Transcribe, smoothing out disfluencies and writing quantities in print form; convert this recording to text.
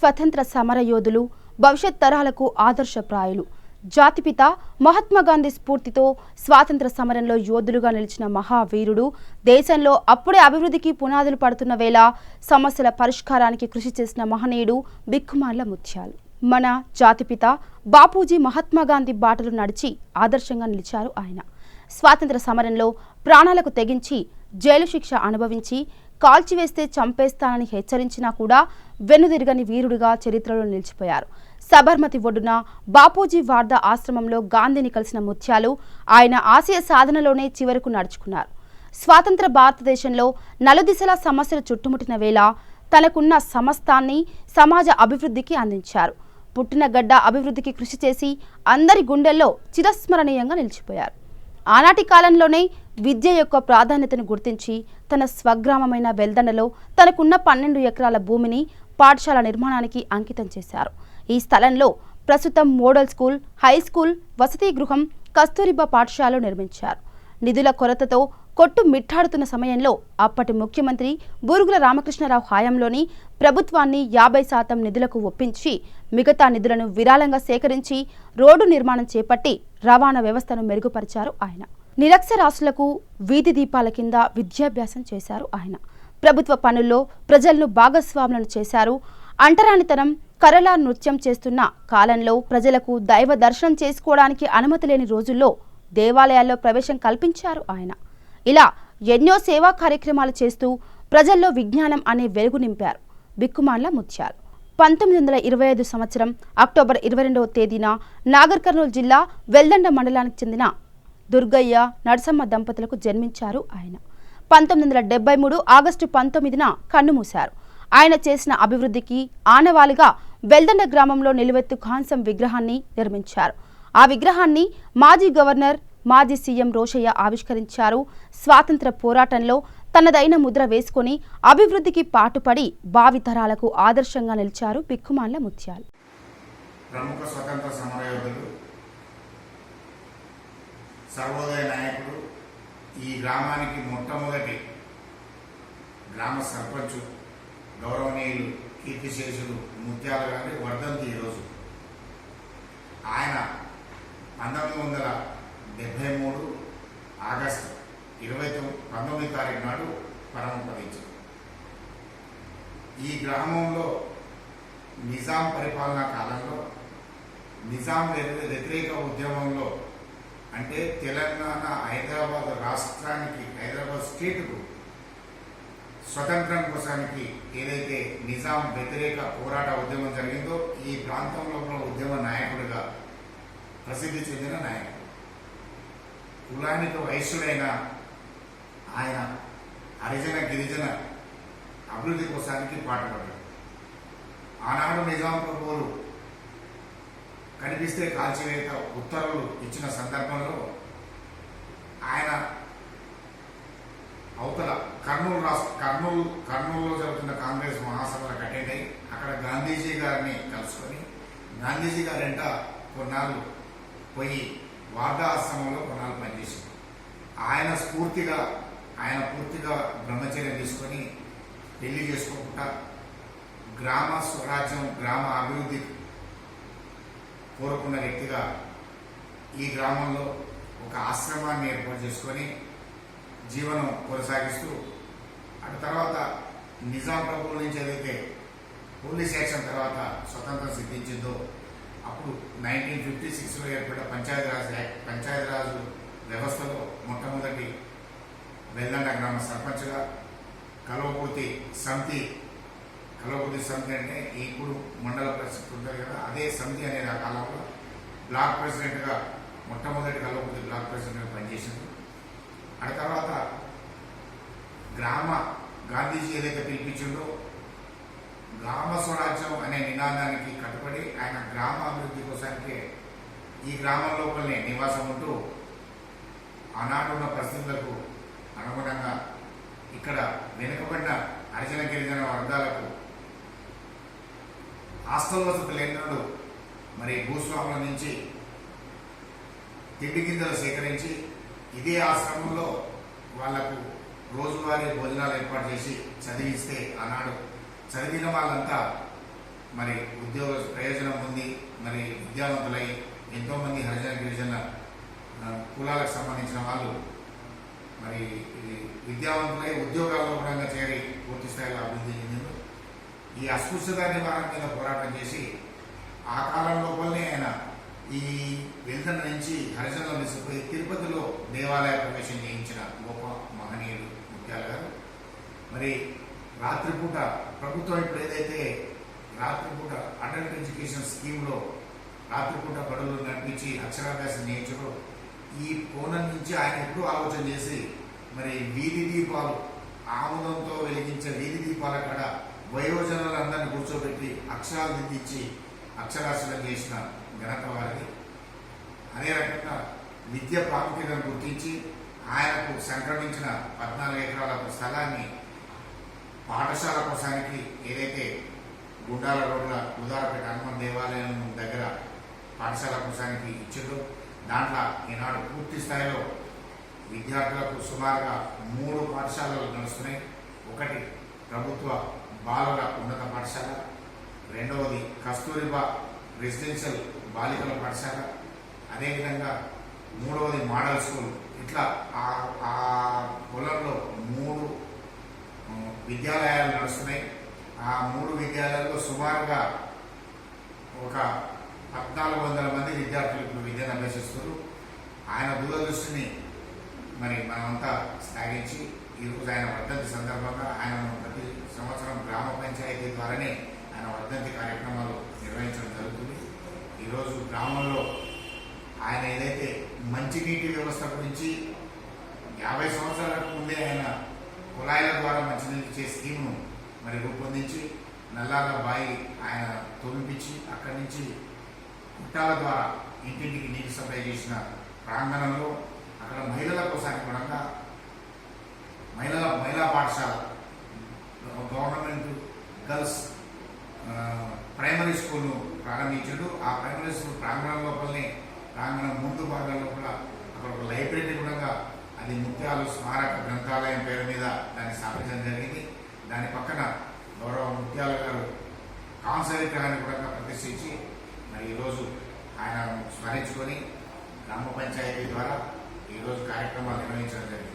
స్వతంత్ర సమరయోధులు, భవిష్యత్ తరాలకు ఆదర్శప్రాయులు. జాతిపిత మహాత్మా గాంధీ స్ఫూర్తితో స్వాతంత్ర సమరంలో యోధులుగా నిలిచిన మహావీరుడు. దేశంలో అప్పుడే అభివృద్ధికి పునాదులు పడుతున్న వేళ సమస్యల పరిష్కారానికి కృషి చేసిన మహనీయుడు బిక్కుమార్ల ముత్యాలు. మన జాతిపిత బాపూజీ మహాత్మా గాంధీ బాటలు నడిచి ఆదర్శంగా నిలిచారు ఆయన. స్వాతంత్ర సమరంలో ప్రాణాలకు తెగించి జైలు శిక్ష అనుభవించి కాల్చివేస్తే చంపేస్తానని హెచ్చరించినా కూడా వెనుదిరగని వీరుడిగా చరిత్రలో నిలిచిపోయారు. సబర్మతి ఒడ్డున బాపూజీ వార్ధా ఆశ్రమంలో గాంధీని కలిసిన ముత్యాలు ఆయన ఆశయ సాధనలోనే చివరకు నడుచుకున్నారు. స్వాతంత్ర భారతదేశంలో నలుదిశలా సమస్యలు చుట్టుముట్టిన వేళ తనకున్న సమస్తాన్ని సమాజ అభివృద్ధికి అందించారు. పుట్టిన గడ్డ అభివృద్ధికి కృషి చేసి అందరి గుండెల్లో చిరస్మరణీయంగా నిలిచిపోయారు. ఆనాటి కాలంలోనే విద్య యొక్క ప్రాధాన్యతను గుర్తించి తన స్వగ్రామమైన వెల్దండలో తనకున్న 12 ఎకరాల భూమిని పాఠశాల నిర్మాణానికి అంకితం చేశారు. ఈ స్థలంలో ప్రస్తుతం మోడల్ స్కూల్, హై స్కూల్, వసతి గృహం, కస్తూరిబా పాఠశాల నిర్మించారు. నిధుల కొరతతో కొట్టు మిట్టాడుతున్న సమయంలో అప్పటి ముఖ్యమంత్రి బూరుగుల రామకృష్ణరావు హయాంలోని ప్రభుత్వాన్ని 50% నిధులకు ఒప్పించి మిగతా నిధులను విరాళంగా సేకరించి రోడ్డు నిర్మాణం చేపట్టి రవాణా వ్యవస్థను మెరుగుపరిచారు ఆయన. నిరక్షరాస్యులకు వీధి దీపాల కింద విద్యాభ్యాసం చేశారు ఆయన. ప్రభుత్వ పనుల్లో ప్రజలను భాగస్వాములను చేశారు. అంటరానితనం, కరళ నృత్యం చేస్తున్న కాలంలో ప్రజలకు దైవ దర్శనం చేసుకోవడానికి అనుమతి లేని రోజుల్లో దేవాలయాల్లో ప్రవేశం కల్పించారు ఆయన. ఇలా ఎన్నో సేవా కార్యక్రమాలు చేస్తూ ప్రజల్లో విజ్ఞానం అనే వెలుగు నింపారు బిక్కుమార్ల ముత్యాలు. 1925 సంవత్సరం అక్టోబర్ 22వ తేదీన నాగర్ కర్నూలు జిల్లా వెల్దండ మండలానికి చెందిన దుర్గయ్య, నరసమ్మ దంపతులకు జన్మించారు ఆయన. 1973 ఆగస్టు 19న కన్నుమూశారు. ఆయన చేసిన అభివృద్ధికి ఆనవాలిగా వెల్దండ గ్రామంలో నిలువెత్తు కాంసం విగ్రహాన్ని నిర్మించారు. ఆ విగ్రహాన్ని మాజీ గవర్నర్, మాజీ సీఎం రోషయ్య ఆవిష్కరించారు. స్వాతంత్ర పోరాటంలో తనదైన ముద్ర వేసుకొని అభివృద్ధికి పాటుపడి భావితరాలకు ఆదర్శంగా నిలిచారు బిక్కుమార్ల ముత్యాలు. ప్రముఖ స్వతంత్ర సమరయోధులు, సర్వోదయ నాయకుడు, ఈ గ్రామానికి మొట్టమొదటి గ్రామ సర్పంచ్, గౌరవనీయులు కీర్తిశేషులు ముత్యాల గారి వర్ధంతి ఈరోజు. ఆయన 1973 ఆగస్టు 19 తారీఖు నాడు పరమపదించారు. ఈ గ్రామంలో నిజాం పరిపాలనా కాలంలో నిజాం వ్యతిరేక ఉద్యమంలో, అంటే తెలంగాణ హైదరాబాద్ రాష్ట్రానికి, హైదరాబాద్ స్టేట్కు స్వతంత్రం కోసానికి ఏదైతే నిజాం వ్యతిరేక పోరాట ఉద్యమం జరిగిందో, ఈ ప్రాంతంలో ఉద్యమ నాయకుడిగా ప్రసిద్ధి చెందిన నాయకుడు. కులానికి వైశ్యుడైన ఆయన హరిజన గిరిజన అభివృద్ధి కోసానికి పాటుపడ్డాడు. ఆనాడు నిజాం ప్రభువులు కనిపిస్తే కాల్చివేత ఉత్తర్వులు ఇచ్చిన సందర్భంలో ఆయన అవతల కర్నూలులో జరుగుతున్న కాంగ్రెస్ మహాసభలకు అటెండ్ అయ్యి అక్కడ గాంధీజీ గారిని కలుసుకొని గాంధీజీ గారింట కొన్నాళ్ళు పోయి వార్ధా ఆశ్రమంలో కొన్నాళ్ళు పనిచేశారు. ఆయన పూర్తిగా బ్రహ్మచర్యం తీసుకొని పెళ్లి చేసుకోకుండా గ్రామ స్వరాజ్యం, గ్రామ అభివృద్ధి కోరుకున్న వ్యక్తిగా ఈ గ్రామంలో ఒక ఆశ్రమాన్ని ఏర్పాటు చేసుకొని జీవనం కొనసాగిస్తూ, అటు తర్వాత నిజాం ప్రభువుల నుంచి ఏదైతే పోలీస్ యాక్షన్ తర్వాత స్వతంత్రం సిద్ధించిందో, అప్పుడు 1956లో ఏర్పడిన పంచాయతీరాజ్ వ్యవస్థలో మొట్టమొదటి వెల్దండ గ్రామ సర్పంచ్గా కల్వకుర్తి సమితి అంటే ఇప్పుడు మండల పరిస్థితి ఉంటుంది కదా, అదే సమితి అనేది ఆ కాలంలో బ్లాక్ ప్రెసిడెంట్గా మొట్టమొదటి కల్వకుర్తి బ్లాక్ ప్రెసిడెంట్గా పనిచేసింది. ఆ తర్వాత గాంధీజీ ఏదైతే పిలిపించిందో గ్రామ స్వరాజ్యం అనే నినాదానికి కట్టుబడి ఆయన గ్రామ అభివృద్ధి కోసానికి ఈ గ్రామం లోపలనే నివాసం ఉంటూ ఆనాడున్న పరిస్థితులకు అనుగుణంగా ఇక్కడ వెనుకబడిన హరిజన గిరిజన వర్గాలకు హాస్టల్ వసతులు లేనప్పుడు మరి భూస్వాముల నుంచి తిండి గింజలు సేకరించి ఇదే ఆశ్రమంలో వాళ్లకు రోజువారీ భోజనాలు ఏర్పాటు చేసి చదివిస్తే ఆనాడు చదివిన వాళ్ళంతా మరి ఉద్యోగ ప్రయోజనం ఉంది. మరి విద్యావంతులై ఎంతోమంది హరిజన గిరిజన కులాలకు సంబంధించిన వాళ్ళు మరి విద్యావంతులై ఉద్యోగాల్లో కూడా చేరి పూర్తి స్థాయిలో అభివృద్ధి చెందింది. ఈ అస్పృశ్యత నివారణ మీద పోరాటం చేసి ఆ కాలం లోపలనే ఆయన ఈ వెల్దండ నుంచి హరిజనులు తీసుకుపోయి తిరుపతిలో దేవాలయ ప్రవేశం చేయించిన గొప్ప మహనీయుడు ముత్యాల గారు. మరి రాత్రిపూట ప్రభుత్వం ఇప్పుడు ఏదైతే రాత్రిపూట అడల్ట్ ఎడ్యుకేషన్ స్కీమ్లో రాత్రిపూట బడులు నడిపించి అక్షరాభ్యాసం చేయించడం, ఈ కోణం నుంచి ఆయన ఎప్పుడూ ఆలోచన చేసి మరి వీధి దీపాలు ఆముదంతో వెలిగించే వీధి దీపాల కాడ వయోజనులందరినీ కూర్చోబెట్టి అక్షరాలు దిద్దించి అక్షరాస్యులం చేసిన ఘనత వారిది. అదే రకంగా విద్య ప్రాముఖ్యతను గుర్తించి ఆయనకు సంక్రమించిన 14 ఎకరాల స్థలాన్ని పాఠశాల కోసానికి ఏదైతే గుండాల రోడ్ల ఉదారపేట హనుమాన్ దేవాలయం దగ్గర పాఠశాల కోసానికి ఇచ్చిందో దాంట్లో ఈనాడు పూర్తి స్థాయిలో విద్యార్థులకు సుమారుగా 3 పాఠశాలలు నడుస్తున్నాయి. ఒకటి ప్రభుత్వ బాలల ఉన్నత పాఠశాల, రెండవది కస్తూరిబా రెసిడెన్షియల్ బాలికల పాఠశాల, అదేవిధంగా మూడవది మోడల్ స్కూల్. ఇట్లా ఆ పొలంలో 3 విద్యాలయాలు నడుస్తున్నాయి. ఆ 3 విద్యాలయాల్లో సుమారుగా ఒక 1400 మంది విద్యార్థులు ఇప్పుడు విద్యను అభ్యసిస్తున్నారు. ఆయన దూరదృష్టిని మరి మనమంతా శ్లాఘించి ఈరోజు ఆయన వర్ధంతి సందర్భంగా ఆయన ప్రతి సంవత్సరం గ్రామ పంచాయతీ ద్వారానే ఆయన వర్ధంతి కార్యక్రమాలు నిర్వహించడం జరుగుతుంది. ఈరోజు గ్రామంలో ఆయన ఏదైతే మంచినీటి వ్యవస్థ గురించి 50 సంవత్సరాలకు ముందే ఆయన కుళాయిల ద్వారా మంచినీళ్ళు ఇచ్చే స్కీమ్ను మరి రూపొందించి నల్లాల బాయి ఆయన తొలిపించి అక్కడి నుంచి కుట్టాల ద్వారా ఇంటింటికి నీటి సప్లై చేసిన ప్రాంగణంలో అక్కడ మహిళల కోసానికి కూడా మహిళా పాఠశాల గవర్నమెంట్ గర్ల్స్ ప్రైమరీ స్కూల్ను ప్రారంభించాడు. ఆ ప్రైమరీ స్కూల్ ప్రాంగణం లోపలనే ప్రాంగణం ముందు భాగంలో కూడా అక్కడ ఒక లైబ్రరీ కూడా అది ముత్యాలు స్మారక గ్రంథాలయం పేరు మీద దాన్ని స్థాపించడం జరిగింది. దాని పక్కన గౌరవ ముత్యాల గారు కాంస్య విగ్రహాన్ని కూడా ప్రతిష్ఠించి మరి ఈరోజు ఆయన స్మరించుకొని గ్రామ పంచాయతీ ద్వారా ఈరోజు కార్యక్రమాలు నిర్వహించడం జరిగింది.